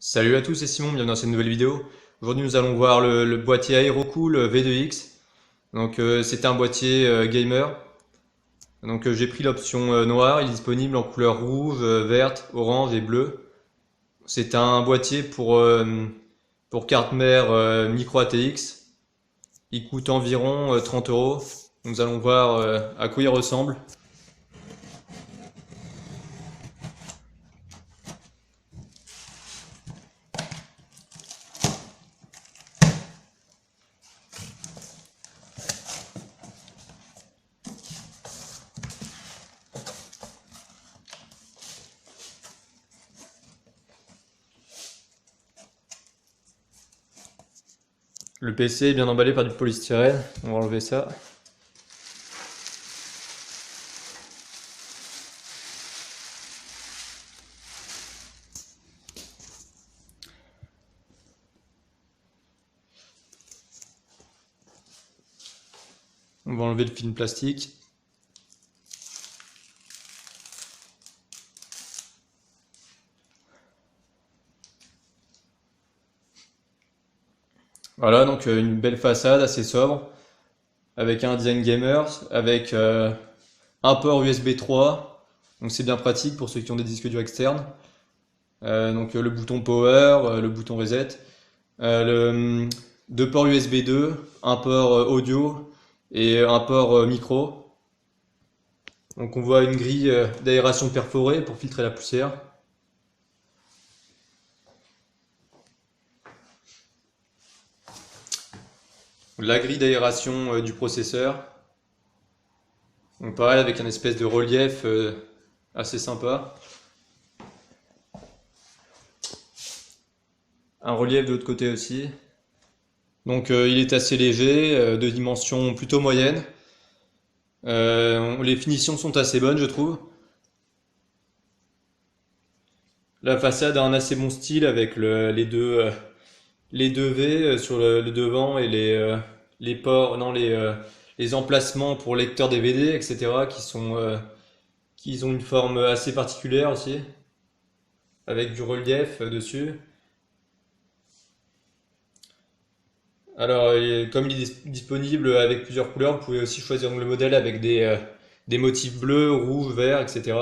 Salut à tous, c'est Simon, bienvenue dans cette nouvelle vidéo. Aujourd'hui nous allons voir le boîtier Aerocool V2X. C'est un boîtier gamer. J'ai pris l'option noire, il est disponible en couleur rouge, verte, orange et bleue. C'est un boîtier pour carte mère micro ATX. Il coûte environ 30 euros. Nous allons voir à quoi il ressemble. Le PC est bien emballé par du polystyrène, on va enlever ça. On va enlever le film plastique. Voilà, donc une belle façade assez sobre, avec un design gamer, avec un port USB 3, donc c'est bien pratique pour ceux qui ont des disques durs externes. Le bouton power, le bouton reset, deux ports USB 2, un port audio et un port micro. Donc on voit une grille d'aération perforée pour filtrer la poussière. La grille d'aération du processeur. Donc pareil avec un espèce de relief assez sympa. Un relief de l'autre côté aussi. Il est assez léger, de dimension plutôt moyenne. Les finitions sont assez bonnes, je trouve. La façade a un assez bon style avec les deux V sur le devant et les ports, non, les emplacements pour lecteur DVD, etc. Qui ont une forme assez particulière aussi, avec du relief dessus. Comme il est disponible avec plusieurs couleurs, vous pouvez aussi choisir le modèle avec des motifs bleus, rouges, verts, etc.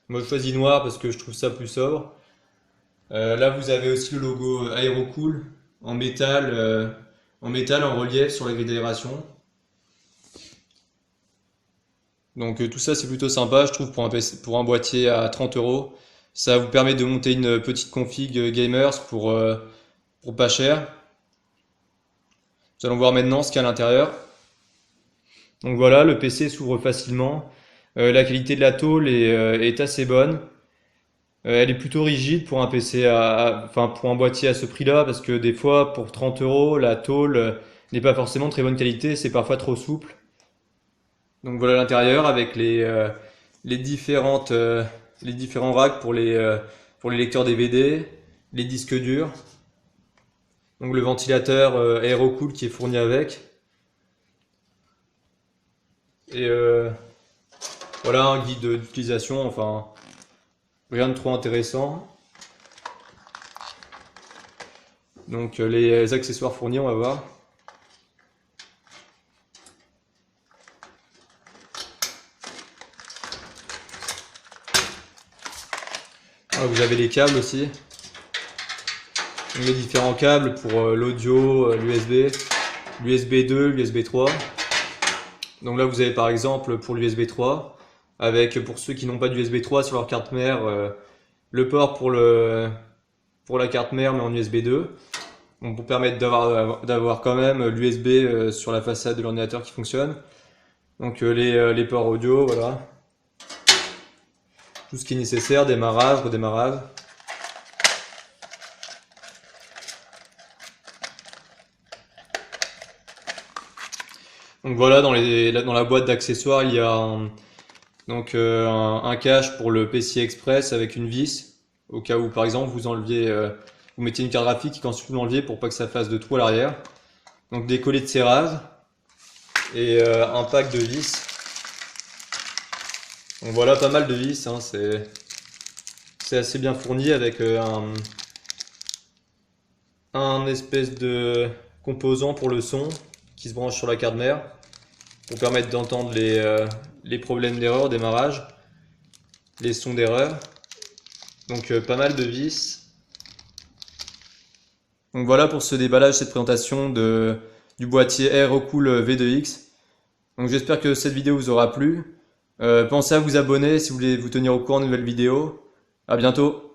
Moi, je choisis noir parce que je trouve ça plus sobre. Là, vous avez aussi le logo Aerocool en métal, en relief sur la grille d'aération. Tout ça, c'est plutôt sympa, je trouve, pour un PC, pour un boîtier à 30 euros. Ça vous permet de monter une petite config gamers pour pas cher. Nous allons voir maintenant ce qu'il y a à l'intérieur. Donc voilà, le PC s'ouvre facilement. La qualité de la tôle est assez bonne. Elle est plutôt rigide pour un PC enfin pour un boîtier à ce prix-là, parce que des fois, pour 30 euros, la tôle n'est pas forcément de très bonne qualité, c'est parfois trop souple. Donc voilà l'intérieur avec les les différents racks pour les lecteurs DVD, les disques durs. Donc le ventilateur Aerocool qui est fourni avec. Et voilà un guide d'utilisation, enfin rien de trop intéressant. Les accessoires fournis, on va voir. Vous avez les câbles aussi. Les différents câbles pour l'audio, l'USB, l'USB 2, l'USB 3. Donc là vous avez par exemple pour l'USB 3, avec pour ceux qui n'ont pas d'USB 3 sur leur carte mère, le port pour la carte mère mais en USB 2. Donc pour permettre d'avoir quand même l'USB sur la façade de l'ordinateur qui fonctionne. Les ports audio, voilà. Tout ce qui est nécessaire, démarrage, redémarrage. Donc voilà, dans la boîte d'accessoires, il y a un cache pour le PCI Express avec une vis, au cas où par exemple vous mettiez une carte graphique et qu'ensuite vous l'enleviez pour pas que ça fasse de trou à l'arrière. Donc des collets de serrage et un pack de vis. Donc voilà, pas mal de vis, hein, c'est assez bien fourni avec un espèce de composant pour le son qui se branche sur la carte mère pour permettre d'entendre les problèmes d'erreur, démarrage, les sons d'erreur. Donc pas mal de vis. Donc voilà pour ce déballage, cette présentation du boîtier Aerocool V2X. Donc j'espère que cette vidéo vous aura plu. Pensez à vous abonner si vous voulez vous tenir au courant de nouvelles vidéos. À bientôt.